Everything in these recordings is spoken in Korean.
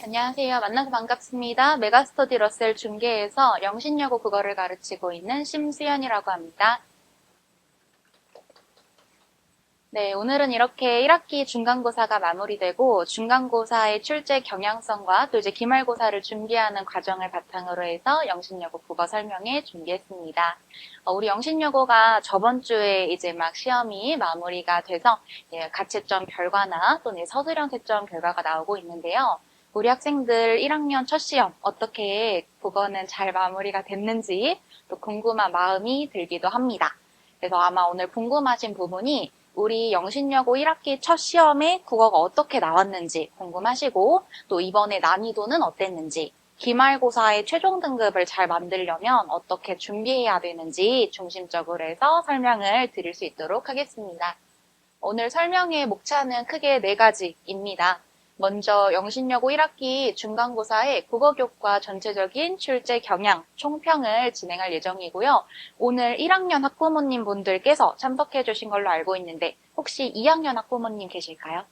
안녕하세요. 만나서 반갑습니다. 메가스터디 러셀 중계에서 영신여고 국어를 가르치고 있는 심수연이라고 합니다. 네, 오늘은 이렇게 1학기 중간고사가 마무리되고 중간고사의 출제 경향성과 또 이제 기말고사를 준비하는 과정을 바탕으로 해서 영신여고 국어 설명회 준비했습니다. 우리 영신여고가 저번 주에 이제 막 시험이 마무리가 돼서 가채점 결과나 또는 서술형 채점 결과가 나오고 있는데요. 우리 학생들 1학년 첫 시험 어떻게 국어는 잘 마무리가 됐는지 또 궁금한 마음이 들기도 합니다. 그래서 아마 오늘 궁금하신 부분이 우리 영신여고 1학기 첫 시험에 국어가 어떻게 나왔는지 궁금하시고 또 이번에 난이도는 어땠는지 기말고사의 최종 등급을 잘 만들려면 어떻게 준비해야 되는지 중심적으로 해서 설명을 드릴 수 있도록 하겠습니다. 오늘 설명의 목차는 크게 4가지입니다. 먼저 영신여고 1학기 중간고사의 국어교과 전체적인 출제 경향, 총평을 진행할 예정이고요. 오늘 1학년 학부모님 분들께서 참석해 주신 걸로 알고 있는데 혹시 2학년 학부모님 계실까요?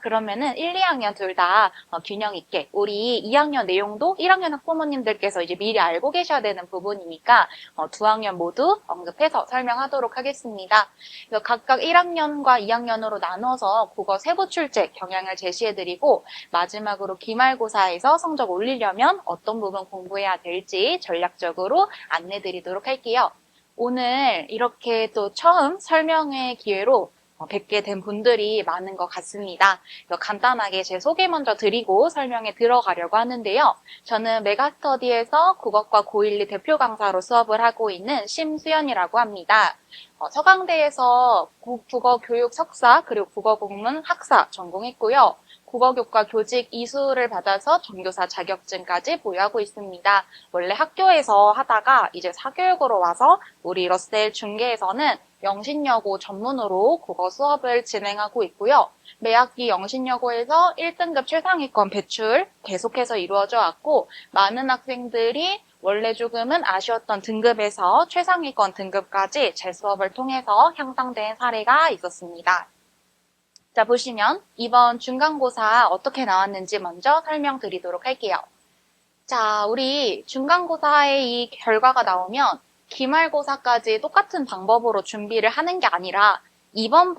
그러면은 1, 2학년 둘 다 균형 있게 우리 2학년 내용도 1학년 학부모님들께서 이제 미리 알고 계셔야 되는 부분이니까 두 학년 모두 언급해서 설명하도록 하겠습니다. 그래서 각각 1학년과 2학년으로 나눠서 국어 세부 출제 경향을 제시해드리고 마지막으로 기말고사에서 성적 올리려면 어떤 부분 공부해야 될지 전략적으로 안내드리도록 할게요. 오늘 이렇게 또 처음 설명회 기회로 뵙게 된 분들이 많은 것 같습니다. 간단하게 제 소개 먼저 드리고 설명에 들어가려고 하는데요. 저는 메가스터디에서 국어과 고1, 2 대표 강사로 수업을 하고 있는 심수연이라고 합니다. 서강대에서 국어 교육 석사 그리고 국어 국문 학사 전공했고요. 국어교과 교직 이수를 받아서 전교사 자격증까지 보유하고 있습니다. 원래 학교에서 하다가 이제 사교육으로 와서 우리 러셀 중계에서는 영신여고 전문으로 국어 수업을 진행하고 있고요. 매학기 영신여고에서 1등급 최상위권 배출 계속해서 이루어져 왔고 많은 학생들이 원래 조금은 아쉬웠던 등급에서 최상위권 등급까지 제 수업을 통해서 향상된 사례가 있었습니다. 자, 보시면 이번 중간고사 어떻게 나왔는지 먼저 설명드리도록 할게요. 자, 우리 중간고사의 이 결과가 나오면 기말고사까지 똑같은 방법으로 준비를 하는 게 아니라 이번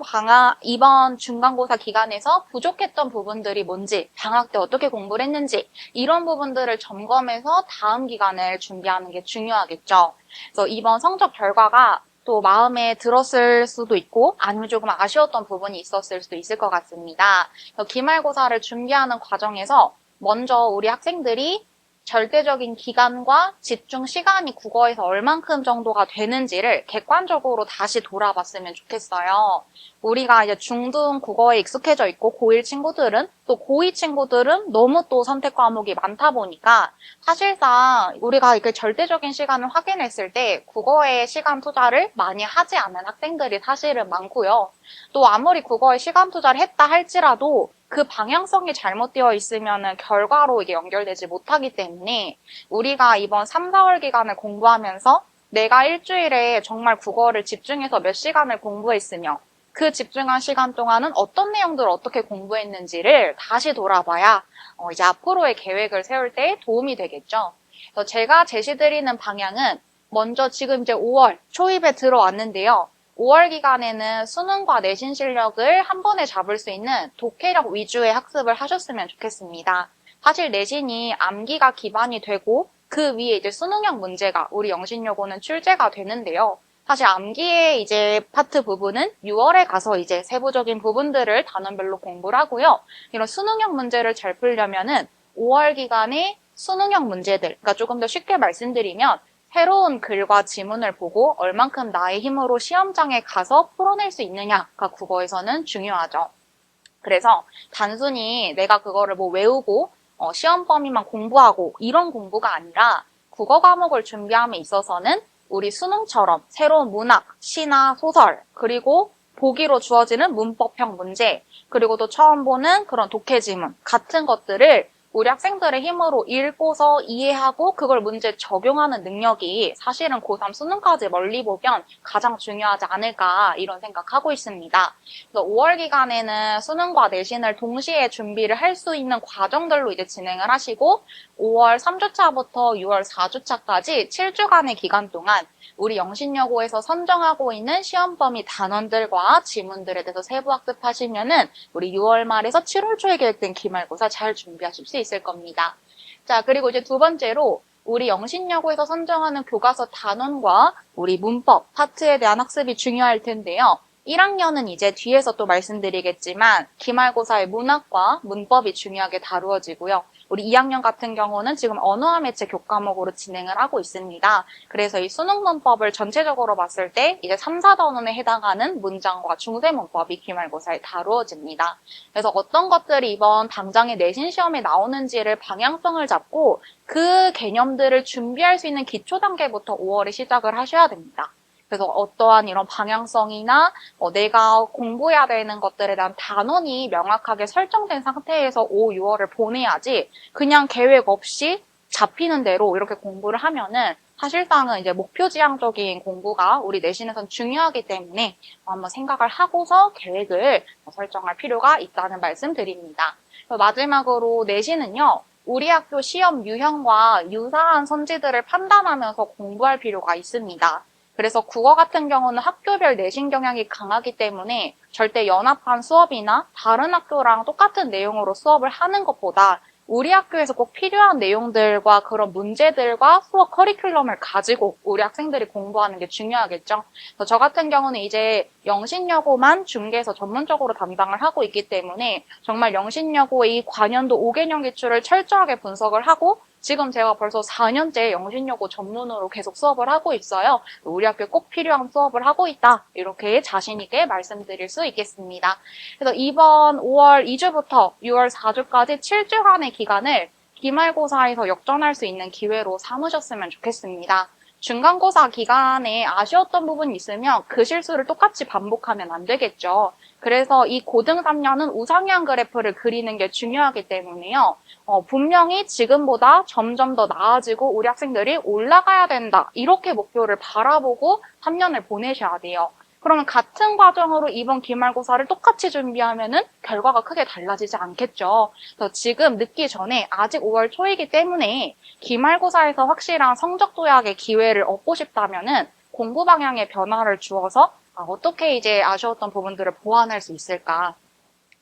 중간고사 기간에서 부족했던 부분들이 뭔지, 방학 때 어떻게 공부를 했는지 이런 부분들을 점검해서 다음 기간을 준비하는 게 중요하겠죠. 그래서 이번 성적 결과가 또 마음에 들었을 수도 있고 아니면 조금 아쉬웠던 부분이 있었을 수도 있을 것 같습니다. 기말고사를 준비하는 과정에서 먼저 우리 학생들이 절대적인 기간과 집중 시간이 국어에서 얼만큼 정도가 되는지를 객관적으로 다시 돌아봤으면 좋겠어요. 우리가 이제 중등 국어에 익숙해져 있고 고1 친구들은 또 고2 친구들은 너무 또 선택 과목이 많다 보니까 사실상 우리가 이렇게 절대적인 시간을 확인했을 때 국어에 시간 투자를 많이 하지 않는 학생들이 사실은 많고요. 또 아무리 국어에 시간 투자를 했다 할지라도 그 방향성이 잘못되어 있으면 결과로 이게 연결되지 못하기 때문에 우리가 이번 3, 4월 기간을 공부하면서 내가 일주일에 정말 국어를 집중해서 몇 시간을 공부했으며 그 집중한 시간 동안은 어떤 내용들을 어떻게 공부했는지를 다시 돌아봐야 이제 앞으로의 계획을 세울 때 도움이 되겠죠. 그래서 제가 제시드리는 방향은 먼저 지금 이제 5월 초입에 들어왔는데요. 5월 기간에는 수능과 내신 실력을 한 번에 잡을 수 있는 독해력 위주의 학습을 하셨으면 좋겠습니다. 사실 내신이 암기가 기반이 되고 그 위에 이제 수능형 문제가 우리 영신여고는 출제가 되는데요. 사실 암기의 이제 파트 부분은 6월에 가서 이제 세부적인 부분들을 단원별로 공부를 하고요. 이런 수능형 문제를 잘 풀려면은 5월 기간에 수능형 문제들, 그러니까 조금 더 쉽게 말씀드리면 새로운 글과 지문을 보고 얼만큼 나의 힘으로 시험장에 가서 풀어낼 수 있느냐가 국어에서는 중요하죠. 그래서 단순히 내가 그거를 뭐 외우고 시험 범위만 공부하고 이런 공부가 아니라 국어 과목을 준비함에 있어서는 우리 수능처럼 새로운 문학, 시나 소설, 그리고 보기로 주어지는 문법형 문제, 그리고 또 처음 보는 그런 독해 지문 같은 것들을 우리 학생들의 힘으로 읽고서 이해하고 그걸 문제에 적용하는 능력이 사실은 고3 수능까지 멀리 보면 가장 중요하지 않을까 이런 생각하고 있습니다. 그래서 5월 기간에는 수능과 내신을 동시에 준비를 할 수 있는 과정들로 이제 진행을 하시고 5월 3주차부터 6월 4주차까지 7주간의 기간 동안 우리 영신여고에서 선정하고 있는 시험 범위 단원들과 지문들에 대해서 세부 학습하시면은 우리 6월 말에서 7월 초에 계획된 기말고사 잘 준비하실 수 있을 겁니다. 자, 그리고 이제 두 번째로 우리 영신여고에서 선정하는 교과서 단원과 우리 문법 파트에 대한 학습이 중요할 텐데요. 1학년은 이제 뒤에서 또 말씀드리겠지만 기말고사의 문학과 문법이 중요하게 다루어지고요. 우리 2학년 같은 경우는 지금 언어와 매체 교과목으로 진행을 하고 있습니다. 그래서 이 수능 문법을 전체적으로 봤을 때 이제 3, 4단원에 해당하는 문장과 중세 문법이 기말고사에 다루어집니다. 그래서 어떤 것들이 이번 당장의 내신 시험에 나오는지를 방향성을 잡고 그 개념들을 준비할 수 있는 기초 단계부터 5월에 시작을 하셔야 됩니다. 그래서 어떠한 이런 방향성이나 내가 공부해야 되는 것들에 대한 단원이 명확하게 설정된 상태에서 5, 6월을 보내야지 그냥 계획 없이 잡히는 대로 이렇게 공부를 하면은 사실상은 이제 목표지향적인 공부가 우리 내신에선 중요하기 때문에 한번 생각을 하고서 계획을 설정할 필요가 있다는 말씀 드립니다. 마지막으로 내신은요. 우리 학교 시험 유형과 유사한 선지들을 판단하면서 공부할 필요가 있습니다. 그래서 국어 같은 경우는 학교별 내신 경향이 강하기 때문에 절대 연합한 수업이나 다른 학교랑 똑같은 내용으로 수업을 하는 것보다 우리 학교에서 꼭 필요한 내용들과 그런 문제들과 수업 커리큘럼을 가지고 우리 학생들이 공부하는 게 중요하겠죠. 그래서 저 같은 경우는 이제 영신여고만 중개에서 전문적으로 담당을 하고 있기 때문에 정말 영신여고의 이 관연도 5개년 기출을 철저하게 분석을 하고 지금 제가 벌써 4년째 영신여고 전문으로 계속 수업을 하고 있어요. 우리 학교에 꼭 필요한 수업을 하고 있다. 이렇게 자신 있게 말씀드릴 수 있겠습니다. 그래서 이번 5월 2주부터 6월 4주까지 7주간의 기간을 기말고사에서 역전할 수 있는 기회로 삼으셨으면 좋겠습니다. 중간고사 기간에 아쉬웠던 부분이 있으면 그 실수를 똑같이 반복하면 안 되겠죠. 그래서 이 고등 3년은 우상향 그래프를 그리는 게 중요하기 때문에요. 분명히 지금보다 점점 더 나아지고 우리 학생들이 올라가야 된다. 이렇게 목표를 바라보고 3년을 보내셔야 돼요. 그러면 같은 과정으로 이번 기말고사를 똑같이 준비하면은 결과가 크게 달라지지 않겠죠. 그래서 지금 늦기 전에 아직 5월 초이기 때문에 기말고사에서 확실한 성적 도약의 기회를 얻고 싶다면은 공부 방향의 변화를 주어서 어떻게 이제 아쉬웠던 부분들을 보완할 수 있을까?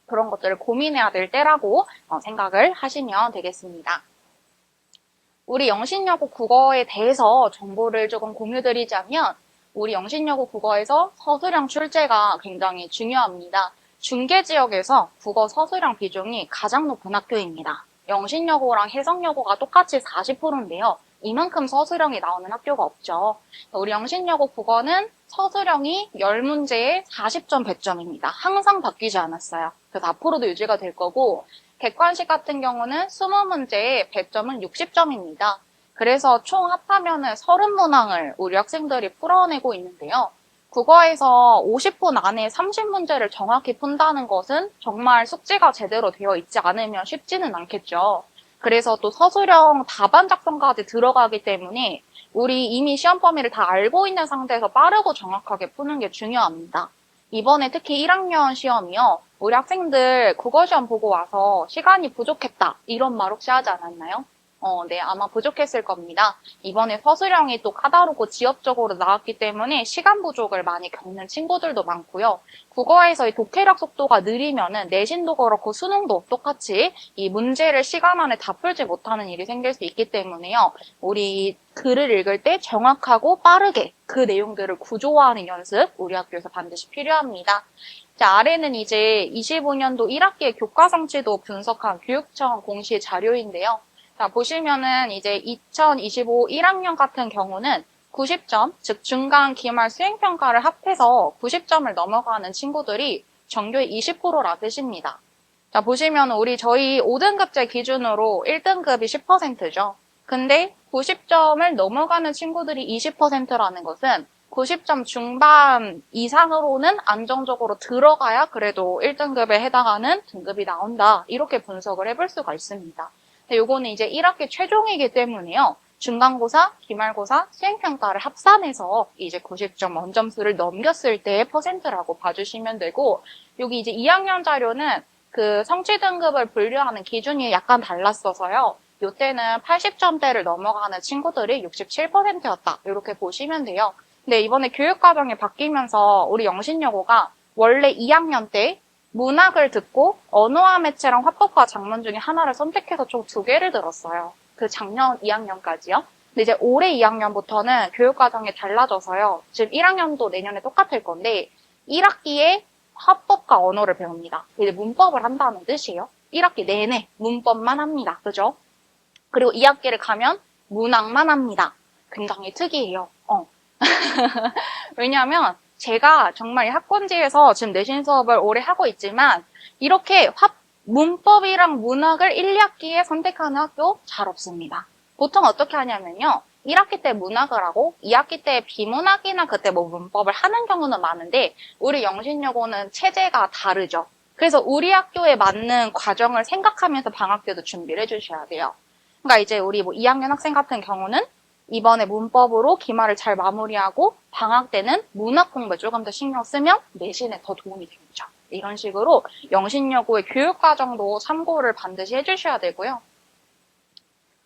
그런 것들을 고민해야 될 때라고 생각을 하시면 되겠습니다. 우리 영신여고 국어에 대해서 정보를 조금 공유드리자면 우리 영신여고 국어에서 서술형 출제가 굉장히 중요합니다. 중계 지역에서 국어 서술형 비중이 가장 높은 학교입니다. 영신여고랑 혜성여고가 똑같이 40%인데요. 이만큼 서술형이 나오는 학교가 없죠. 우리 영신여고 국어는 서술형이 10문제에 40점 배점입니다. 항상 바뀌지 않았어요. 그래서 앞으로도 유지가 될 거고 객관식 같은 경우는 20문제에 배점은 60점입니다. 그래서 총 합하면은 30문항을 우리 학생들이 풀어내고 있는데요. 국어에서 50분 안에 30문제를 정확히 푼다는 것은 정말 숙지가 제대로 되어 있지 않으면 쉽지는 않겠죠. 그래서 또 서술형 답안 작성까지 들어가기 때문에 우리 이미 시험 범위를 다 알고 있는 상태에서 빠르고 정확하게 푸는 게 중요합니다. 이번에 특히 1학년 시험이요. 우리 학생들 국어 시험 보고 와서 시간이 부족했다. 이런 말 혹시 하지 않았나요? 네, 아마 부족했을 겁니다. 이번에 서술형이 또 까다롭고 지역적으로 나왔기 때문에 시간 부족을 많이 겪는 친구들도 많고요. 국어에서의 독해력 속도가 느리면은 내신도 그렇고 수능도 똑같이 이 문제를 시간 안에 다 풀지 못하는 일이 생길 수 있기 때문에요. 우리 글을 읽을 때 정확하고 빠르게 그 내용들을 구조화하는 연습 우리 학교에서 반드시 필요합니다. 자, 아래는 이제 25년도 1학기의 교과 성취도 분석한 교육청 공시 자료인데요. 자, 보시면은 이제 2025 1학년 같은 경우는 90점, 즉 중간 기말 수행평가를 합해서 90점을 넘어가는 친구들이 전교의 20%라 뜻입니다. 자, 보시면 저희 5등급제 기준으로 1등급이 10%죠. 근데 90점을 넘어가는 친구들이 20%라는 것은 90점 중반 이상으로는 안정적으로 들어가야 그래도 1등급에 해당하는 등급이 나온다. 이렇게 분석을 해볼 수가 있습니다. 근데 요거는 이제 1학기 최종이기 때문에요. 중간고사, 기말고사, 수행평가를 합산해서 이제 90점 원점수를 넘겼을 때의 퍼센트라고 봐주시면 되고, 여기 이제 2학년 자료는 그 성취 등급을 분류하는 기준이 약간 달랐어서요. 요때는 80점대를 넘어가는 친구들이 67%였다. 이렇게 보시면 돼요. 근데 이번에 교육과정이 바뀌면서 우리 영신여고가 원래 2학년 때 문학을 듣고 언어와 매체랑 화법과 작문 중에 하나를 선택해서 총 2개를 들었어요. 그 작년 2학년까지요. 근데 이제 올해 2학년부터는 교육과정이 달라져서요. 지금 1학년도 내년에 똑같을 건데 1학기에 화법과 언어를 배웁니다. 이제 문법을 한다는 뜻이에요. 1학기 내내 문법만 합니다. 그죠? 그리고 2학기를 가면 문학만 합니다. 굉장히 특이해요. 왜냐하면 제가 정말 학권지에서 지금 내신 수업을 오래 하고 있지만 이렇게 문법이랑 문학을 1, 2학기에 선택하는 학교 잘 없습니다. 보통 어떻게 하냐면요. 1학기 때 문학을 하고 2학기 때 비문학이나 그때 뭐 문법을 하는 경우는 많은데 우리 영신여고는 체제가 다르죠. 그래서 우리 학교에 맞는 과정을 생각하면서 방학 때도 준비를 해주셔야 돼요. 그러니까 이제 우리 뭐 2학년 학생 같은 경우는 이번에 문법으로 기말을 잘 마무리하고 방학 때는 문학 공부에 조금 더 신경 쓰면 내신에 더 도움이 되죠. 이런 식으로 영신여고의 교육과정도 참고를 반드시 해주셔야 되고요.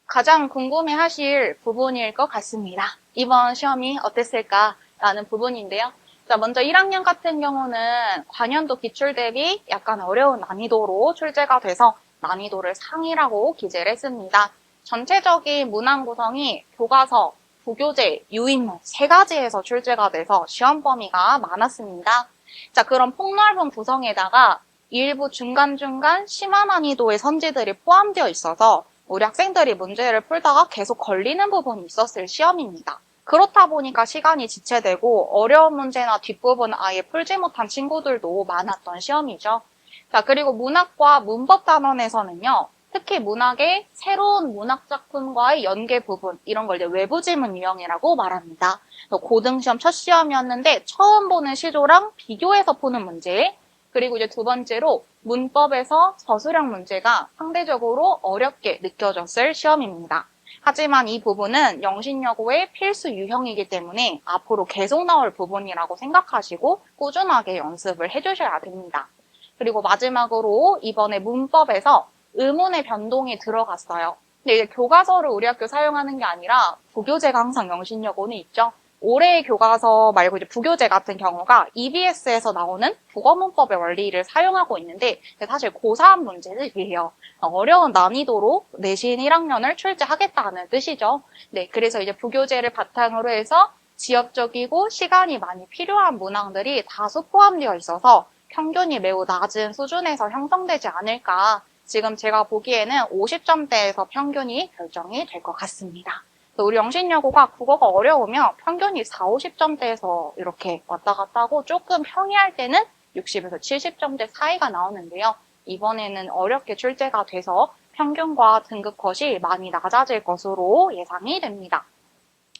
가장 궁금해하실 부분일 것 같습니다. 이번 시험이 어땠을까라는 부분인데요. 자, 먼저 1학년 같은 경우는 관연도 기출 대비 약간 어려운 난이도로 출제가 돼서 난이도를 상이라고 기재를 했습니다. 전체적인 문항 구성이 교과서, 부교재, 유인문 3가지에서 출제가 돼서 시험 범위가 많았습니다. 자, 그럼 폭넓은 구성에다가 일부 중간중간 심화 난이도의 선지들이 포함되어 있어서 우리 학생들이 문제를 풀다가 계속 걸리는 부분이 있었을 시험입니다. 그렇다 보니까 시간이 지체되고 어려운 문제나 뒷부분 아예 풀지 못한 친구들도 많았던 시험이죠. 자, 그리고 문학과 문법 단원에서는요. 특히 문학의 새로운 문학 작품과의 연계 부분, 이런 걸 이제 외부 지문 유형이라고 말합니다. 고등시험 첫 시험이었는데 처음 보는 시조랑 비교해서 푸는 문제, 그리고 이제 두 번째로 문법에서 서술형 문제가 상대적으로 어렵게 느껴졌을 시험입니다. 하지만 이 부분은 영신여고의 필수 유형이기 때문에 앞으로 계속 나올 부분이라고 생각하시고 꾸준하게 연습을 해주셔야 됩니다. 그리고 마지막으로 이번에 문법에서 의문의 변동이 들어갔어요. 근데 이제 교과서를 우리 학교 사용하는 게 아니라 부교재가 항상 영신여고는 있죠. 올해의 교과서 말고 이제 부교재 같은 경우가 EBS에서 나오는 국어문법의 원리를 사용하고 있는데 사실 고3 문제들이에요. 어려운 난이도로 내신 1학년을 출제하겠다는 뜻이죠. 네, 그래서 이제 부교재를 바탕으로 해서 지역적이고 시간이 많이 필요한 문항들이 다수 포함되어 있어서 평균이 매우 낮은 수준에서 형성되지 않을까. 지금 제가 보기에는 50점대에서 평균이 결정이 될 것 같습니다. 우리 영신여고가 국어가 어려우면 평균이 40, 50점대에서 이렇게 왔다 갔다 하고 조금 평이할 때는 60에서 70점대 사이가 나오는데요. 이번에는 어렵게 출제가 돼서 평균과 등급 컷이 많이 낮아질 것으로 예상이 됩니다.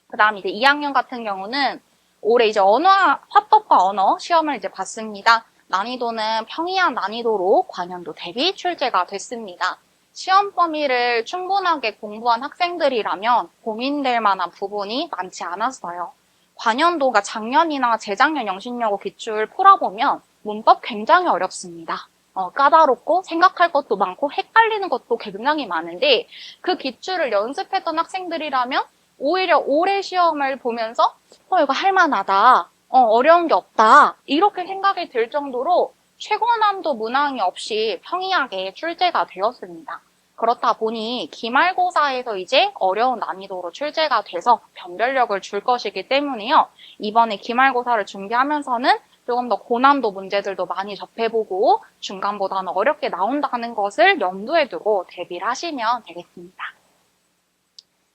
그 다음 이제 2학년 같은 경우는 올해 이제 화법과 언어 시험을 이제 봤습니다. 난이도는 평이한 난이도로 관연도 대비 출제가 됐습니다. 시험 범위를 충분하게 공부한 학생들이라면 고민될 만한 부분이 많지 않았어요. 관연도가 작년이나 재작년 영신여고 기출 풀어보면 문법 굉장히 어렵습니다. 까다롭고 생각할 것도 많고 헷갈리는 것도 굉장히 많은데 그 기출을 연습했던 학생들이라면 오히려 올해 시험을 보면서 이거 할만하다. 어려운 게 없다. 이렇게 생각이 들 정도로 최고난도 문항이 없이 평이하게 출제가 되었습니다. 그렇다 보니 기말고사에서 이제 어려운 난이도로 출제가 돼서 변별력을 줄 것이기 때문에요. 이번에 기말고사를 준비하면서는 조금 더 고난도 문제들도 많이 접해보고 중간보다는 어렵게 나온다는 것을 염두에 두고 대비를 하시면 되겠습니다.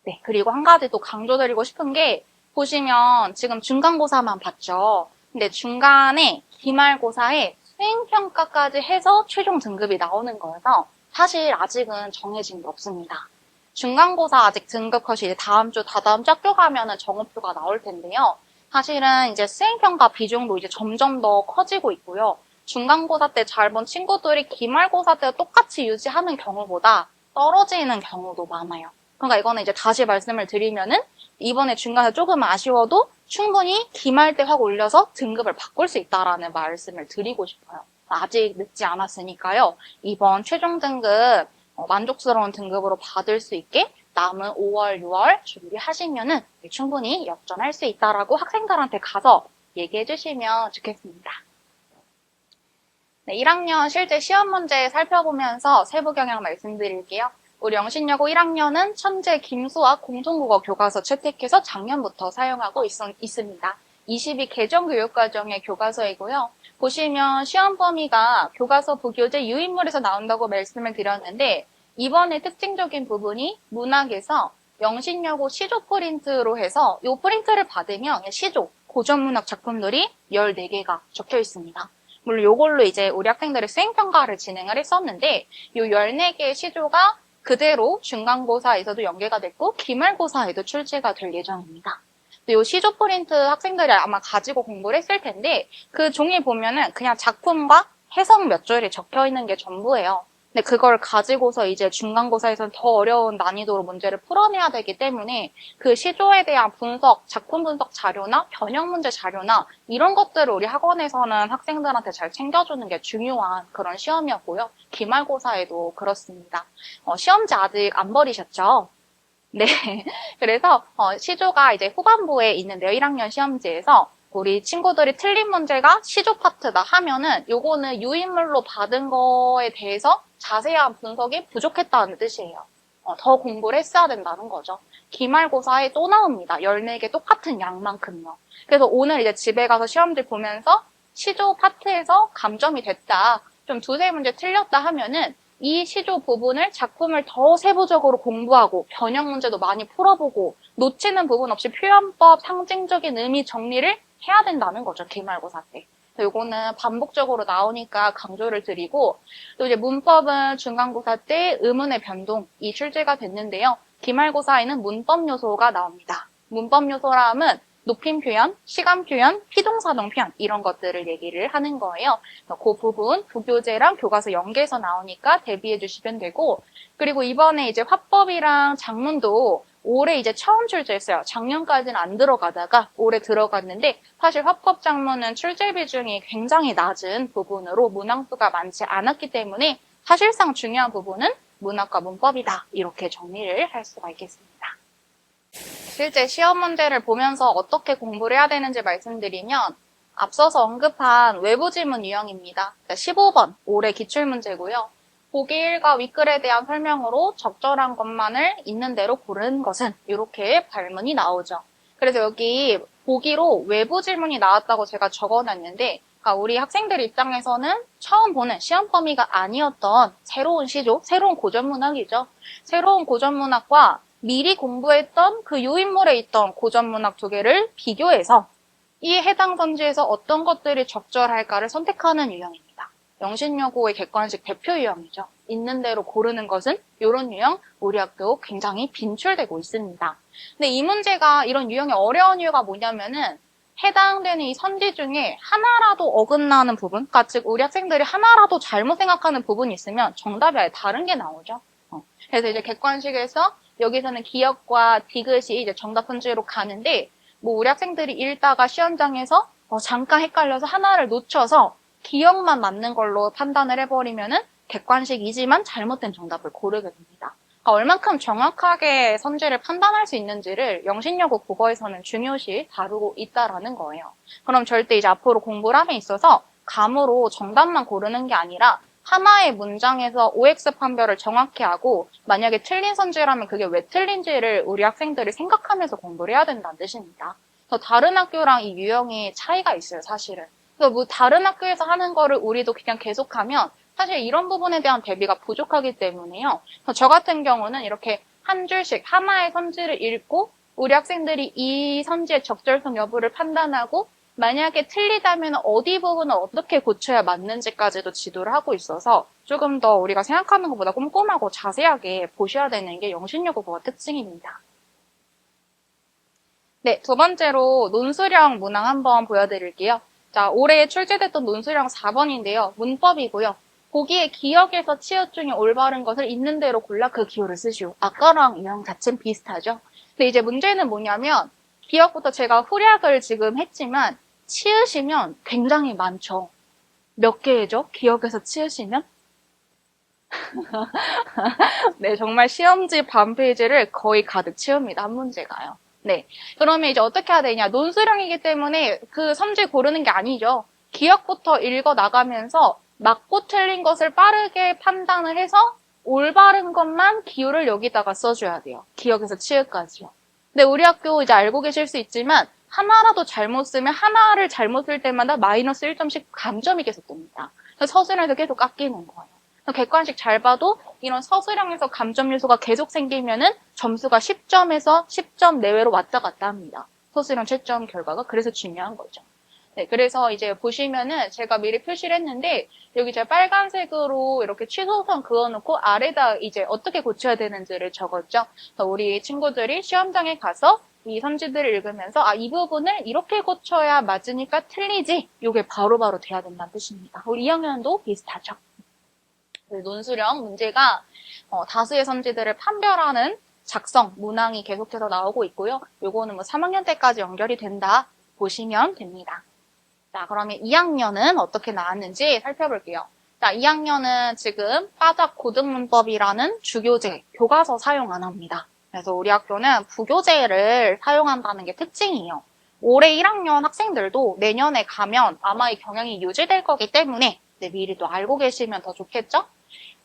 네, 그리고 한 가지 또 강조드리고 싶은 게 보시면 지금 중간고사만 봤죠. 근데 중간에 기말고사에 수행평가까지 해서 최종 등급이 나오는 거여서 사실 아직은 정해진 게 없습니다. 중간고사 아직 등급 컷이 이제 다음 주, 다다음 주 학교 가면은 정오표가 나올 텐데요. 사실은 이제 수행평가 비중도 이제 점점 더 커지고 있고요. 중간고사 때 잘 본 친구들이 기말고사 때 똑같이 유지하는 경우보다 떨어지는 경우도 많아요. 그러니까 이거는 이제 다시 말씀을 드리면은 이번에 중간에 조금 아쉬워도 충분히 기말 때 확 올려서 등급을 바꿀 수 있다라는 말씀을 드리고 싶어요. 아직 늦지 않았으니까요. 이번 최종 등급 만족스러운 등급으로 받을 수 있게 남은 5월, 6월 준비하시면은 충분히 역전할 수 있다라고 학생들한테 가서 얘기해 주시면 좋겠습니다. 네, 1학년 실제 시험 문제 살펴보면서 세부 경향 말씀드릴게요. 우리 영신여고 1학년은 천재 김수학 공통국어 교과서 채택해서 작년부터 사용하고 있습니다. 22 개정교육과정의 교과서이고요. 보시면 시험 범위가 교과서 부교재 유인물에서 나온다고 말씀을 드렸는데 이번에 특징적인 부분이 문학에서 영신여고 시조 프린트로 해서 이 프린트를 받으면 시조, 고전문학 작품들이 14개가 적혀 있습니다. 물론 이걸로 이제 우리 학생들의 수행평가를 진행을 했었는데 이 14개의 시조가 그대로 중간고사에서도 연계가 됐고 기말고사에도 출제가 될 예정입니다. 이 시조 프린트 학생들이 아마 가지고 공부를 했을 텐데 그 종이 보면은 그냥 작품과 해석 몇 줄이 적혀 있는 게 전부예요. 근데 그걸 가지고서 이제 중간고사에서는 더 어려운 난이도로 문제를 풀어내야 되기 때문에 그 시조에 대한 분석, 작품 분석 자료나 변형 문제 자료나 이런 것들을 우리 학원에서는 학생들한테 잘 챙겨주는 게 중요한 그런 시험이었고요. 기말고사에도 그렇습니다. 시험지 아직 안 버리셨죠? 네. 그래서 시조가 이제 후반부에 있는데요. 1학년 시험지에서 우리 친구들이 틀린 문제가 시조 파트다 하면은 요거는 유인물로 받은 거에 대해서 자세한 분석이 부족했다는 뜻이에요. 더 공부를 했어야 된다는 거죠. 기말고사에 또 나옵니다. 14개 똑같은 양만큼요. 그래서 오늘 이제 집에 가서 시험지 보면서 시조 파트에서 감점이 됐다. 좀 두세 문제 틀렸다 하면은 이 시조 부분을 작품을 더 세부적으로 공부하고 변형 문제도 많이 풀어보고 놓치는 부분 없이 표현법, 상징적인 의미 정리를 해야 된다는 거죠. 기말고사 때. 요거는 반복적으로 나오니까 강조를 드리고 또 이제 문법은 중간고사 때 의문의 변동이 출제가 됐는데요. 기말고사에는 문법 요소가 나옵니다. 문법 요소라 함은 높임 표현, 시간 표현, 피동사동 표현 이런 것들을 얘기를 하는 거예요. 그 부분 부교재랑 교과서 연계해서 나오니까 대비해 주시면 되고 그리고 이번에 이제 화법이랑 작문도 올해 이제 처음 출제했어요. 작년까지는 안 들어가다가 올해 들어갔는데 사실 화법 작문은 출제 비중이 굉장히 낮은 부분으로 문항수가 많지 않았기 때문에 사실상 중요한 부분은 문학과 문법이다. 이렇게 정리를 할 수가 있겠습니다. 실제 시험 문제를 보면서 어떻게 공부를 해야 되는지 말씀드리면 앞서서 언급한 외부 질문 유형입니다. 15번 올해 기출문제고요. 보기 1과 윗글에 대한 설명으로 적절한 것만을 있는 대로 고른 것은 이렇게 발문이 나오죠. 그래서 여기 보기로 외부 질문이 나왔다고 제가 적어놨는데 그러니까 우리 학생들 입장에서는 처음 보는 시험 범위가 아니었던 새로운 시조, 새로운 고전문학이죠. 새로운 고전문학과 미리 공부했던 그 유인물에 있던 고전문학 두 개를 비교해서 이 해당 선지에서 어떤 것들이 적절할까를 선택하는 유형입니다. 영신여고의 객관식 대표 유형이죠. 있는 대로 고르는 것은 이런 유형 우리 학교 굉장히 빈출되고 있습니다. 근데 이 문제가 이런 유형이 어려운 이유가 뭐냐면은 해당되는 이 선지 중에 하나라도 어긋나는 부분, 그러니까 즉 우리 학생들이 하나라도 잘못 생각하는 부분이 있으면 정답이 아예 다른 게 나오죠. 그래서 이제 객관식에서 여기서는 기억과 디귿이 이제 정답 선지로 가는데 뭐 우리 학생들이 읽다가 시험장에서 잠깐 헷갈려서 하나를 놓쳐서 기억만 맞는 걸로 판단을 해버리면은 객관식이지만 잘못된 정답을 고르게 됩니다. 그러니까 얼만큼 정확하게 선지를 판단할 수 있는지를 영신여고 국어에서는 중요시 다루고 있다라는 거예요. 그럼 절대 이제 앞으로 공부를 함에 있어서 감으로 정답만 고르는 게 아니라 하나의 문장에서 OX 판별을 정확히 하고 만약에 틀린 선지라면 그게 왜 틀린지를 우리 학생들이 생각하면서 공부를 해야 된다는 뜻입니다. 그래서 다른 학교랑 이 유형이 차이가 있어요, 사실은. 그래서 뭐 다른 학교에서 하는 거를 우리도 그냥 계속하면 사실 이런 부분에 대한 대비가 부족하기 때문에요. 저 같은 경우는 이렇게 한 줄씩 하나의 선지를 읽고 우리 학생들이 이 선지의 적절성 여부를 판단하고 만약에 틀리다면 어디 부분을 어떻게 고쳐야 맞는지까지도 지도를 하고 있어서 조금 더 우리가 생각하는 것보다 꼼꼼하고 자세하게 보셔야 되는 게 영신여고 국어 특징입니다. 네, 두 번째로 논술형 문항 한번 보여드릴게요. 자, 올해 출제됐던 논술형 4번인데요. 문법이고요. 보기에 기억에서 치읓 중에 올바른 것을 있는 대로 골라 그 기호를 쓰시오. 아까랑 유형 자체는 비슷하죠. 근데 이제 문제는 뭐냐면 기억부터 제가 후략을 지금 했지만 치읓이면 굉장히 많죠. 몇 개죠? 기억에서 치읓이면? 네, 정말 시험지 반 페이지를 거의 가득 채웁니다. 한 문제가요. 네. 그러면 이제 어떻게 해야 되냐. 논술형이기 때문에 그 성질 고르는 게 아니죠. 기억부터 읽어 나가면서 맞고 틀린 것을 빠르게 판단을 해서 올바른 것만 기호를 여기다가 써줘야 돼요. 기억에서 치읓까지요. 근데 우리 학교 이제 알고 계실 수 있지만 하나라도 잘못 쓰면 하나를 잘못 쓸 때마다 마이너스 1점씩 감점이 계속 뜹니다. 서술형에서 계속 깎이는 거예요. 객관식 잘 봐도 이런 서술형에서 감점 요소가 계속 생기면은 점수가 10점에서 10점 내외로 왔다 갔다 합니다. 서술형 채점 결과가 그래서 중요한 거죠. 네, 그래서 이제 보시면은 제가 미리 표시를 했는데 여기 제가 빨간색으로 이렇게 취소선 그어놓고 아래다 이제 어떻게 고쳐야 되는지를 적었죠. 그래서 우리 친구들이 시험장에 가서 이 선지들을 읽으면서 이 부분을 이렇게 고쳐야 맞으니까 틀리지. 이게 바로바로 돼야 된다는 뜻입니다. 우리 2학년도 비슷하죠. 논술형 문제가 다수의 선지들을 판별하는 작성, 문항이 계속해서 나오고 있고요. 요거는 뭐 3학년 때까지 연결이 된다 보시면 됩니다. 자, 그러면 2학년은 어떻게 나왔는지 살펴볼게요. 자, 2학년은 지금 빠작 고등문법이라는 주교재, 교과서 사용 안 합니다. 그래서 우리 학교는 부교재를 사용한다는 게 특징이에요. 올해 1학년 학생들도 내년에 가면 아마 이 경향이 유지될 거기 때문에 미리 또 알고 계시면 더 좋겠죠?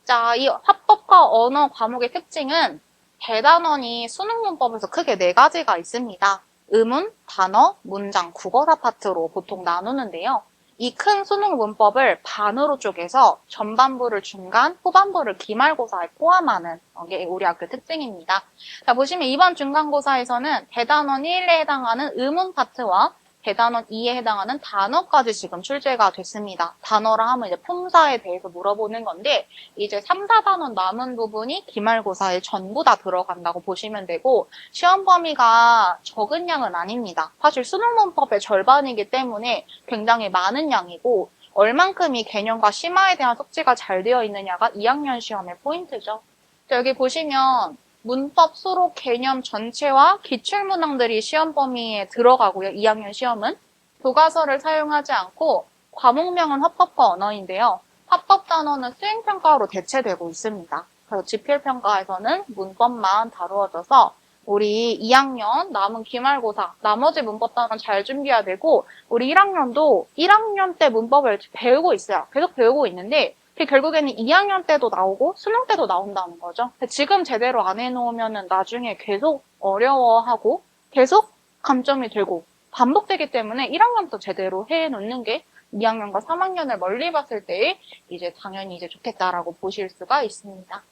자, 이 화법과 언어 과목의 특징은 대단원이 수능 문법에서 크게 4가지가 있습니다. 의문, 단어, 문장, 국어사 파트로 보통 나누는데요. 이 큰 수능 문법을 반으로 쪼개서 전반부를 중간, 후반부를 기말고사에 포함하는 게 우리 학교 특징입니다. 자, 보시면 이번 중간고사에서는 대단원 1에 해당하는 의문 파트와 대단원 2에 해당하는 단어까지 지금 출제가 됐습니다. 단어라 하면 이제 품사에 대해서 물어보는 건데 이제 3, 4단원 남은 부분이 기말고사에 전부 다 들어간다고 보시면 되고 시험 범위가 적은 양은 아닙니다. 사실 수능 문법의 절반이기 때문에 굉장히 많은 양이고 얼만큼 이 개념과 심화에 대한 숙지가 잘 되어 있느냐가 2학년 시험의 포인트죠. 자, 여기 보시면 문법, 수록, 개념 전체와 기출문항들이 시험 범위에 들어가고요. 2학년 시험은. 교과서를 사용하지 않고 과목명은 화법과 언어인데요. 화법 단어는 수행평가로 대체되고 있습니다. 그래서 지필평가에서는 문법만 다루어져서 우리 2학년 남은 기말고사, 나머지 문법 단어는 잘 준비해야 되고 우리 1학년도 1학년 때 문법을 배우고 있어요. 계속 배우고 있는데 결국에는 2학년 때도 나오고 수능 때도 나온다는 거죠. 지금 제대로 안 해놓으면 나중에 계속 어려워하고 계속 감점이 들고 반복되기 때문에 1학년부터 제대로 해놓는 게 2학년과 3학년을 멀리 봤을 때 이제 당연히 이제 좋겠다라고 보실 수가 있습니다.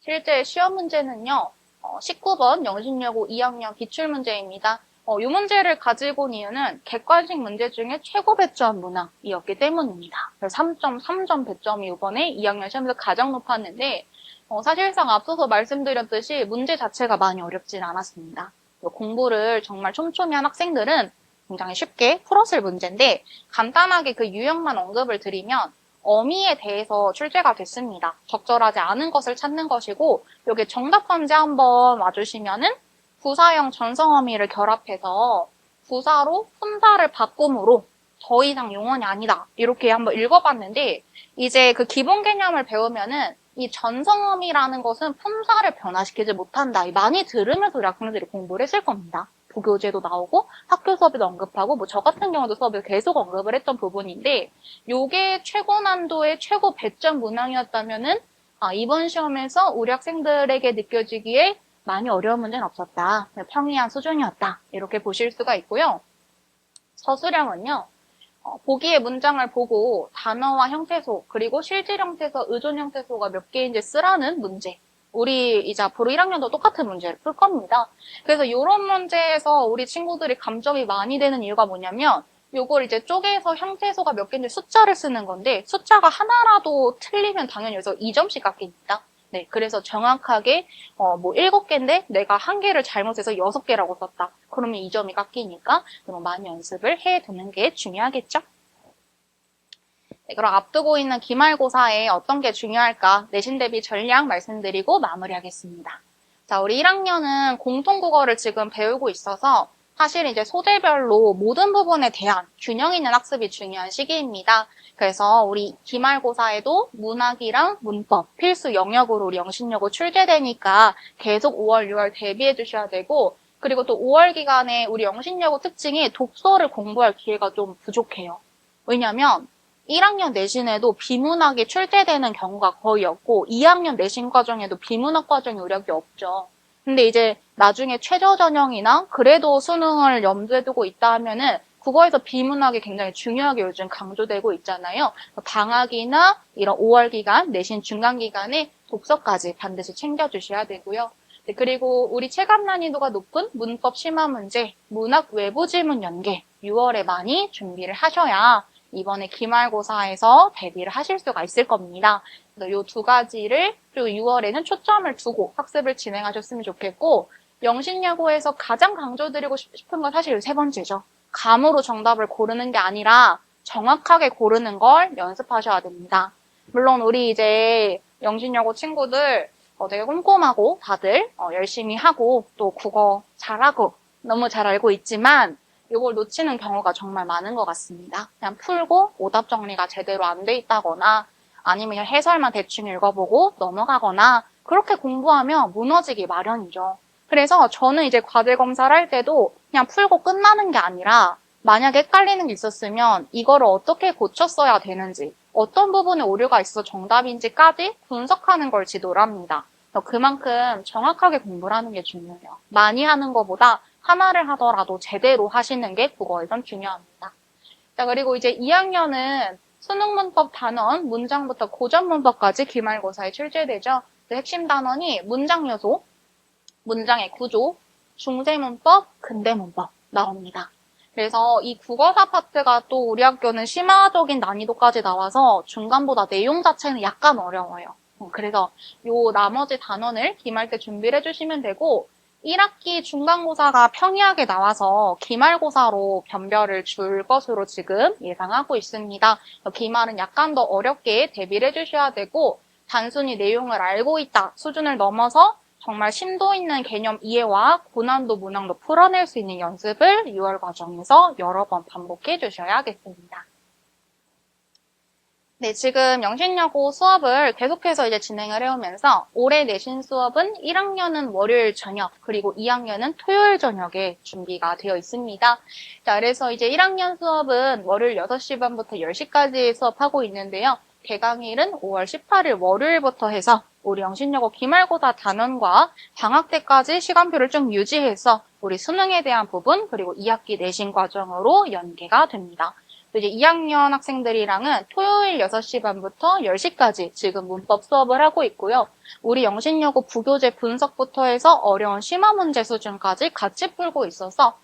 실제 시험 문제는요. 19번 영신여고 2학년 기출문제입니다. 이 문제를 가지고 온 이유는 객관식 문제 중에 최고 배점 문항이었기 때문입니다. 3.3점 배점이 이번에 2학년 시험에서 가장 높았는데 사실상 앞서서 말씀드렸듯이 문제 자체가 많이 어렵진 않았습니다. 공부를 정말 촘촘히 한 학생들은 굉장히 쉽게 풀었을 문제인데 간단하게 그 유형만 언급을 드리면 어미에 대해서 출제가 됐습니다. 적절하지 않은 것을 찾는 것이고 여기 정답 선지 한번 와주시면은 부사형 전성어미를 결합해서 부사로 품사를 바꿈으로 더 이상 용언이 아니다. 이렇게 한번 읽어봤는데 이제 그 기본 개념을 배우면은 이 전성어미라는 것은 품사를 변화시키지 못한다. 많이 들으면서 우리 학생들이 공부를 했을 겁니다. 부교재도 나오고 학교 수업에도 언급하고 뭐 저 같은 경우도 수업에 계속 언급을 했던 부분인데 요게 최고 난도의 최고 배점 문항이었다면은 이번 시험에서 우리 학생들에게 느껴지기에 많이 어려운 문제는 없었다. 평이한 수준이었다. 이렇게 보실 수가 있고요. 서술형은요. 보기의 문장을 보고 단어와 형태소 그리고 실질 형태소, 의존 형태소가 몇 개인지 쓰라는 문제. 우리 이제 앞으로 1학년도 똑같은 문제를 풀 겁니다. 그래서 이런 문제에서 우리 친구들이 감점이 많이 되는 이유가 뭐냐면 요걸 이제 쪼개서 형태소가 몇 개인지 숫자를 쓰는 건데 숫자가 하나라도 틀리면 당연히 여기서 2점씩 깎입니다. 네, 그래서 정확하게 뭐 7개인데 내가 1개를 잘못해서 6개라고 썼다. 그러면 2점이 깎이니까 많이 연습을 해두는 게 중요하겠죠? 네, 그럼 앞두고 있는 기말고사에 어떤 게 중요할까? 내신 대비 전략 말씀드리고 마무리하겠습니다. 자, 우리 1학년은 공통국어를 지금 배우고 있어서 사실 이제 소재별로 모든 부분에 대한 균형 있는 학습이 중요한 시기입니다. 그래서 우리 기말고사에도 문학이랑 문법 필수 영역으로 우리 영신여고 출제되니까 계속 5월, 6월 대비해 주셔야 되고, 그리고 또 5월 기간에 우리 영신여고 특징이 독서를 공부할 기회가 좀 부족해요. 왜냐면 1학년 내신에도 비문학이 출제되는 경우가 거의 없고 2학년 내신 과정에도 비문학 과정이 이력이 없죠. 근데 이제 나중에 최저 전형이나 그래도 수능을 염두에 두고 있다 하면은 국어에서 비문학이 굉장히 중요하게 요즘 강조되고 있잖아요. 방학이나 이런 5월 기간, 내신 중간 기간에 독서까지 반드시 챙겨주셔야 되고요. 네, 그리고 우리 체감 난이도가 높은 문법 심화 문제, 문학 외부 지문 연계 6월에 많이 준비를 하셔야 이번에 기말고사에서 대비를 하실 수가 있을 겁니다. 그래서 이 두 가지를 또 6월에는 초점을 두고 학습을 진행하셨으면 좋겠고, 영신여고에서 가장 강조드리고 싶은 건 사실 세 번째죠. 감으로 정답을 고르는 게 아니라 정확하게 고르는 걸 연습하셔야 됩니다. 물론 우리 이제 영신여고 친구들 되게 꼼꼼하고 다들 열심히 하고 또 국어 잘하고 너무 잘 알고 있지만 이걸 놓치는 경우가 정말 많은 것 같습니다. 그냥 풀고 오답 정리가 제대로 안 돼 있다거나 아니면 그냥 해설만 대충 읽어보고 넘어가거나 그렇게 공부하면 무너지기 마련이죠. 그래서 저는 이제 과제 검사를 할 때도 그냥 풀고 끝나는 게 아니라 만약에 헷갈리는 게 있었으면 이거를 어떻게 고쳤어야 되는지 어떤 부분에 오류가 있어서 정답인지까지 분석하는 걸 지도를 합니다. 그만큼 정확하게 공부를 하는 게 중요해요. 많이 하는 것보다 하나를 하더라도 제대로 하시는 게 국어에선 중요합니다. 자, 그리고 이제 2학년은 수능 문법 단원, 문장부터 고전 문법까지 기말고사에 출제되죠. 핵심 단원이 문장 요소, 문장의 구조, 중세 문법, 근대 문법 나옵니다. 그래서 이 국어사 파트가 또 우리 학교는 심화적인 난이도까지 나와서 중간보다 내용 자체는 약간 어려워요. 그래서 요 나머지 단원을 기말 때 준비를 해주시면 되고 1학기 중간고사가 평이하게 나와서 기말고사로 변별을 줄 것으로 지금 예상하고 있습니다. 기말은 약간 더 어렵게 대비를 해주셔야 되고 단순히 내용을 알고 있다 수준을 넘어서 정말 심도 있는 개념 이해와 고난도 문항도 풀어낼 수 있는 연습을 6월 과정에서 여러 번 반복해 주셔야겠습니다. 네, 지금 영신여고 수업을 계속해서 이제 진행을 해오면서 올해 내신 수업은 1학년은 월요일 저녁, 그리고 2학년은 토요일 저녁에 준비가 되어 있습니다. 자, 그래서 이제 1학년 수업은 월요일 6시 반부터 10시까지 수업하고 있는데요. 개강일은 5월 18일 월요일부터 해서 우리 영신여고 기말고사 단원과 방학 때까지 시간표를 좀 유지해서 우리 수능에 대한 부분, 그리고 2학기 내신 과정으로 연계가 됩니다. 이제 2학년 학생들이랑은 토요일 6시 반부터 10시까지 지금 문법 수업을 하고 있고요. 우리 영신여고 부교재 분석부터 해서 어려운 심화 문제 수준까지 같이 풀고 있어서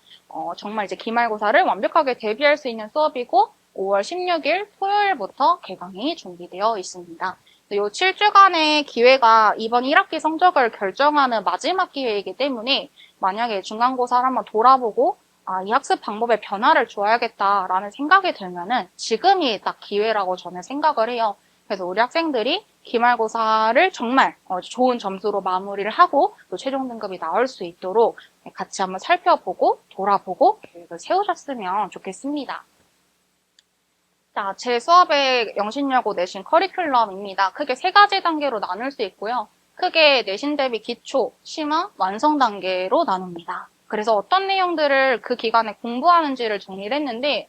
정말 이제 기말고사를 완벽하게 대비할 수 있는 수업이고 5월 16일 토요일부터 개강이 준비되어 있습니다. 이 7주간의 기회가 이번 1학기 성적을 결정하는 마지막 기회이기 때문에 만약에 중간고사를 한번 돌아보고 이 학습 방법에 변화를 줘야겠다라는 생각이 들면은 지금이 딱 기회라고 저는 생각을 해요. 그래서 우리 학생들이 기말고사를 정말 좋은 점수로 마무리를 하고 또 최종 등급이 나올 수 있도록 같이 한번 살펴보고 돌아보고 계획을 세우셨으면 좋겠습니다. 자, 제 수업의 영신여고 내신 커리큘럼입니다. 크게 3가지 단계로 나눌 수 있고요. 크게 내신 대비 기초, 심화, 완성 단계로 나눕니다. 그래서 어떤 내용들을 그 기간에 공부하는지를 정리를 했는데,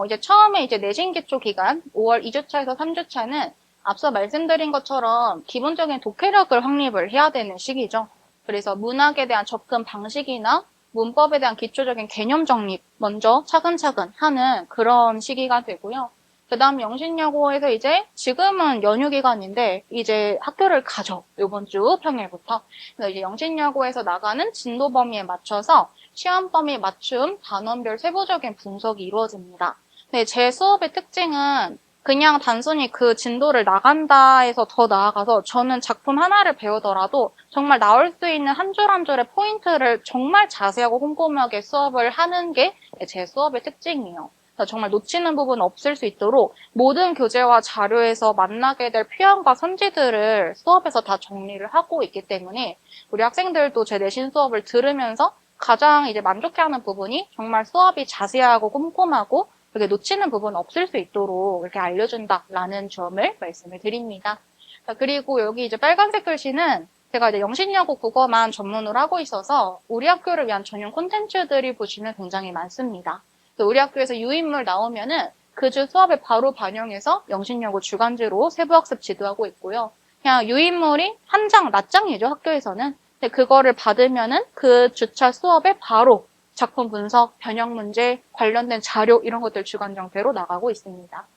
이제 처음에 이제 내신 기초 기간, 5월 2주차에서 3주차는 앞서 말씀드린 것처럼 기본적인 독해력을 확립을 해야 되는 시기죠. 그래서 문학에 대한 접근 방식이나 문법에 대한 기초적인 개념 정립 먼저 차근차근 하는 그런 시기가 되고요. 그 다음 영신여고에서 이제 지금은 연휴 기간인데 이제 학교를 가죠. 이번 주 평일부터. 그래서 이제 영신여고에서 나가는 진도 범위에 맞춰서 시험 범위 맞춤 단원별 세부적인 분석이 이루어집니다. 근데 제 수업의 특징은 그냥 단순히 그 진도를 나간다 해서 더 나아가서 저는 작품 하나를 배우더라도 정말 나올 수 있는 한 줄 한 줄의 포인트를 정말 자세하고 꼼꼼하게 수업을 하는 게 제 수업의 특징이에요. 정말 놓치는 부분 없을 수 있도록 모든 교재와 자료에서 만나게 될 표현과 선지들을 수업에서 다 정리를 하고 있기 때문에 우리 학생들도 제 내신 수업을 들으면서 가장 이제 만족해하는 부분이 정말 수업이 자세하고 꼼꼼하고 이렇게 놓치는 부분 없을 수 있도록 이렇게 알려준다라는 점을 말씀을 드립니다. 자, 그리고 여기 이제 빨간색 글씨는 제가 이제 영신여고 국어만 전문으로 하고 있어서 우리 학교를 위한 전용 콘텐츠들이 보시면 굉장히 많습니다. 우리 학교에서 유인물 나오면은 그 주 수업에 바로 반영해서 영신여고 주간지로 세부학습 지도하고 있고요. 그냥 유인물이 한 장, 낱장이죠, 학교에서는. 근데 그거를 받으면은 그 주차 수업에 바로 작품 분석, 변형 문제, 관련된 자료 이런 것들 주간 정태로 나가고 있습니다.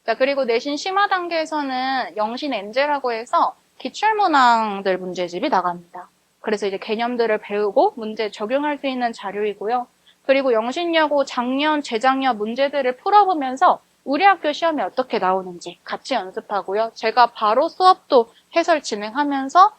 자, 그리고 내신 심화 단계에서는 영신 엔제라고 해서 기출문항들 문제집이 나갑니다. 그래서 이제 개념들을 배우고 문제 적용할 수 있는 자료이고요. 그리고 영신여고 작년, 재작년 문제들을 풀어보면서 우리 학교 시험이 어떻게 나오는지 같이 연습하고요. 제가 바로 수업도 해설 진행하면서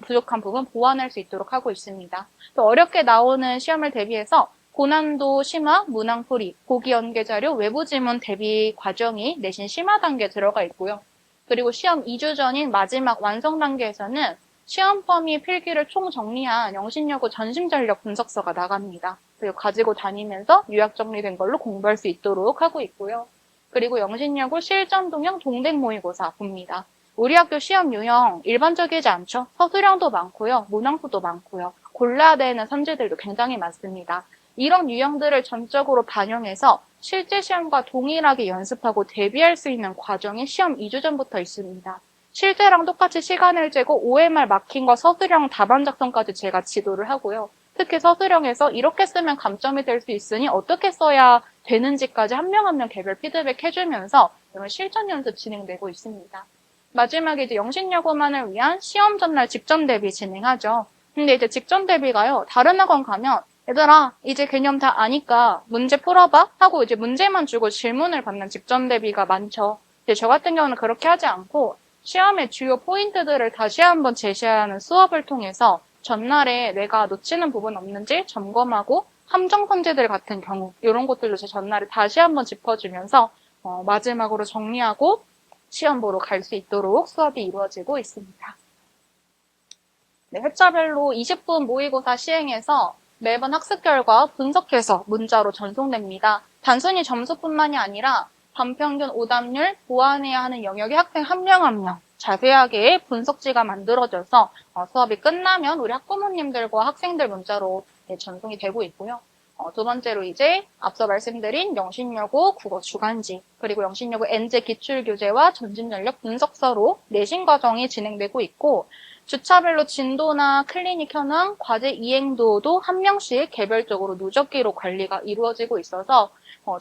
부족한 부분 보완할 수 있도록 하고 있습니다. 또 어렵게 나오는 시험을 대비해서 고난도 심화, 문항풀이, 보기 연계 자료, 외부 지문 대비 과정이 내신 심화 단계에 들어가 있고요. 그리고 시험 2주 전인 마지막 완성 단계에서는 시험 범위 필기를 총정리한 영신여고 전심전력 분석서가 나갑니다. 그리고 가지고 다니면서 요약 정리된 걸로 공부할 수 있도록 하고 있고요. 그리고 영신여고 실전동형 동백 모의고사 봅니다. 우리 학교 시험 유형 일반적이지 않죠? 서술형도 많고요. 문항수도 많고요. 골라야 되는 선지들도 굉장히 많습니다. 이런 유형들을 전적으로 반영해서 실제 시험과 동일하게 연습하고 대비할 수 있는 과정이 시험 2주 전부터 있습니다. 실제랑 똑같이 시간을 재고 OMR 마킹과 서술형 답안 작성까지 제가 지도를 하고요. 특히 서술형에서 이렇게 쓰면 감점이 될 수 있으니 어떻게 써야 되는지까지 한 명 한 명 개별 피드백 해주면서 이런 실전 연습 진행되고 있습니다. 마지막에 이제 영신여고만을 위한 시험 전날 직전 대비 진행하죠. 근데 이제 직전 대비가요, 다른 학원 가면 얘들아, 이제 개념 다 아니까 문제 풀어봐? 하고 이제 문제만 주고 질문을 받는 직전 대비가 많죠. 근데 저 같은 경우는 그렇게 하지 않고 시험의 주요 포인트들을 다시 한번 제시하는 수업을 통해서 전날에 내가 놓치는 부분 없는지 점검하고 함정 선지들 같은 경우 이런 것들도 제 전날에 다시 한번 짚어주면서 마지막으로 정리하고 시험 보러 갈 수 있도록 수업이 이루어지고 있습니다. 네, 회차별로 20분 모의고사 시행해서 매번 학습 결과 분석해서 문자로 전송됩니다. 단순히 점수뿐만이 아니라 반평균 오답률, 보완해야 하는 영역의 학생 한 명 한 명 자세하게 분석지가 만들어져서 수업이 끝나면 우리 학부모님들과 학생들 문자로 전송이 되고 있고요. 두 번째로 이제 앞서 말씀드린 영신여고 국어 주간지, 그리고 영신여고 엔제 기출교재와 전진전력 분석서로 내신 과정이 진행되고 있고, 주차별로 진도나 클리닉 현황, 과제 이행도도 한 명씩 개별적으로 누적기로 관리가 이루어지고 있어서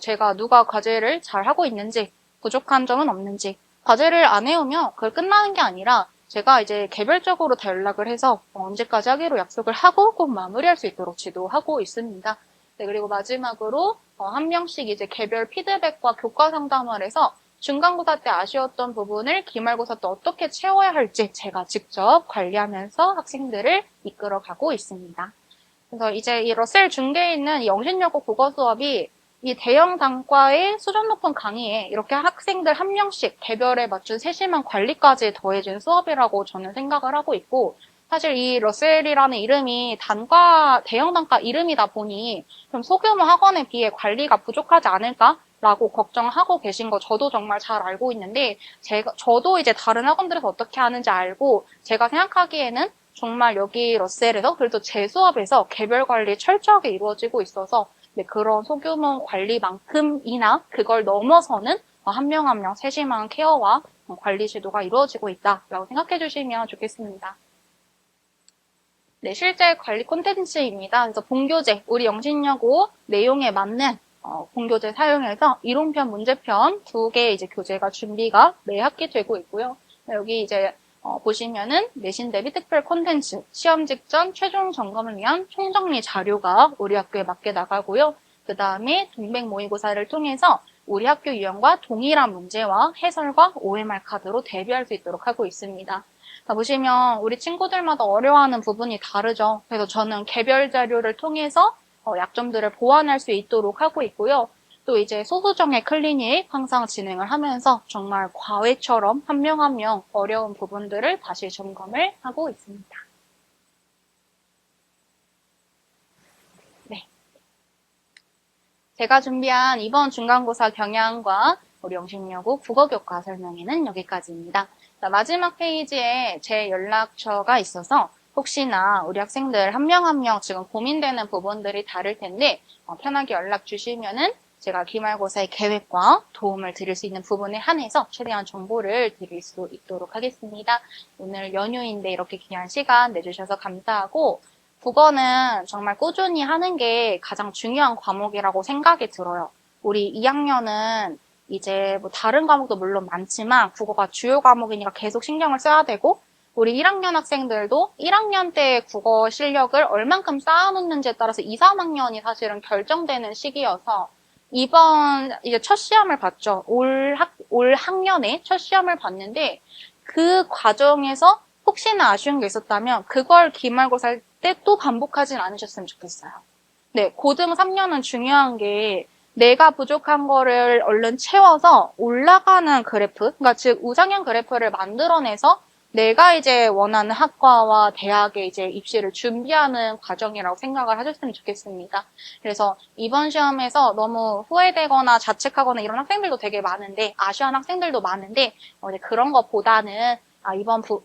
제가 누가 과제를 잘 하고 있는지, 부족한 점은 없는지, 과제를 안 해오면 그걸 끝나는 게 아니라 제가 이제 개별적으로 다 연락을 해서 언제까지 하기로 약속을 하고 꼭 마무리할 수 있도록 지도하고 있습니다. 네, 그리고 마지막으로 한 명씩 이제 개별 피드백과 교과 상담을 해서 중간고사 때 아쉬웠던 부분을 기말고사 때 어떻게 채워야 할지 제가 직접 관리하면서 학생들을 이끌어가고 있습니다. 그래서 이제 이 러셀 중계에 있는 영신여고 국어 수업이 이 대형 단과의 수준 높은 강의에 이렇게 학생들 한 명씩 개별에 맞춘 세심한 관리까지 더해진 수업이라고 저는 생각을 하고 있고, 사실 이 러셀이라는 이름이 대형 단과 이름이다 보니 좀 소규모 학원에 비해 관리가 부족하지 않을까라고 걱정하고 계신 거 저도 정말 잘 알고 있는데, 저도 이제 다른 학원들에서 어떻게 하는지 알고, 제가 생각하기에는 정말 여기 러셀에서 그래도 제 수업에서 개별 관리 철저하게 이루어지고 있어서 그런 소규모 관리만큼이나 그걸 넘어서는 한 명 한 명 세심한 케어와 관리 지도가 이루어지고 있다라고 생각해 주시면 좋겠습니다. 네, 실제 관리 콘텐츠입니다. 그래서 본교재, 우리 영신여고 내용에 맞는 본교재 사용해서 이론편, 문제편 2개 이제 교재가 준비가 매 학기 되고 있고요. 여기 이제 보시면은 내신 대비 특별 콘텐츠, 시험 직전 최종 점검을 위한 총정리 자료가 우리 학교에 맞게 나가고요. 그 다음에 동백 모의고사를 통해서 우리 학교 유형과 동일한 문제와 해설과 OMR 카드로 대비할 수 있도록 하고 있습니다. 자, 보시면 우리 친구들마다 어려워하는 부분이 다르죠. 그래서 저는 개별 자료를 통해서 약점들을 보완할 수 있도록 하고 있고요. 또 이제 소수정예 클리닉 항상 진행을 하면서 정말 과외처럼 한 명 한 명 어려운 부분들을 다시 점검을 하고 있습니다. 네. 제가 준비한 이번 중간고사 경향과 우리 영신여고 국어교과 설명회는 여기까지입니다. 마지막 페이지에 제 연락처가 있어서 혹시나 우리 학생들 한 명 한 명 지금 고민되는 부분들이 다를 텐데 편하게 연락 주시면은 제가 기말고사의 계획과 도움을 드릴 수 있는 부분에 한해서 최대한 정보를 드릴 수 있도록 하겠습니다. 오늘 연휴인데 이렇게 귀한 시간 내주셔서 감사하고 국어는 정말 꾸준히 하는 게 가장 중요한 과목이라고 생각이 들어요. 우리 2학년은 이제 뭐 다른 과목도 물론 많지만 국어가 주요 과목이니까 계속 신경을 써야 되고 우리 1학년 학생들도 1학년 때 국어 실력을 얼만큼 쌓아놓는지에 따라서 2, 3학년이 사실은 결정되는 시기여서 이번 이제 첫 시험을 봤죠. 올 학년에 첫 시험을 봤는데 그 과정에서 혹시나 아쉬운 게 있었다면 그걸 기말고사 때 또 반복하진 않으셨으면 좋겠어요. 네, 고등 3년은 중요한 게 내가 부족한 거를 얼른 채워서 올라가는 그래프, 그러니까 즉 우상향 그래프를 만들어내서 내가 이제 원하는 학과와 대학에 이제 입시를 준비하는 과정이라고 생각을 하셨으면 좋겠습니다. 그래서 이번 시험에서 너무 후회되거나 자책하거나 이런 학생들도 되게 많은데, 아쉬워하는 학생들도 많은데, 그런 것보다는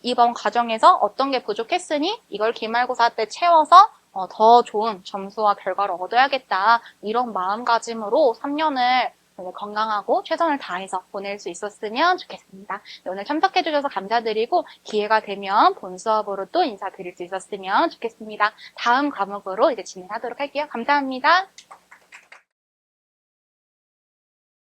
이번 과정에서 어떤 게 부족했으니 이걸 기말고사 때 채워서 더 좋은 점수와 결과를 얻어야겠다. 이런 마음가짐으로 3년을 건강하고 최선을 다해서 보낼 수 있었으면 좋겠습니다. 네, 오늘 참석해주셔서 감사드리고 기회가 되면 본 수업으로 또 인사드릴 수 있었으면 좋겠습니다. 다음 과목으로 이제 진행하도록 할게요. 감사합니다.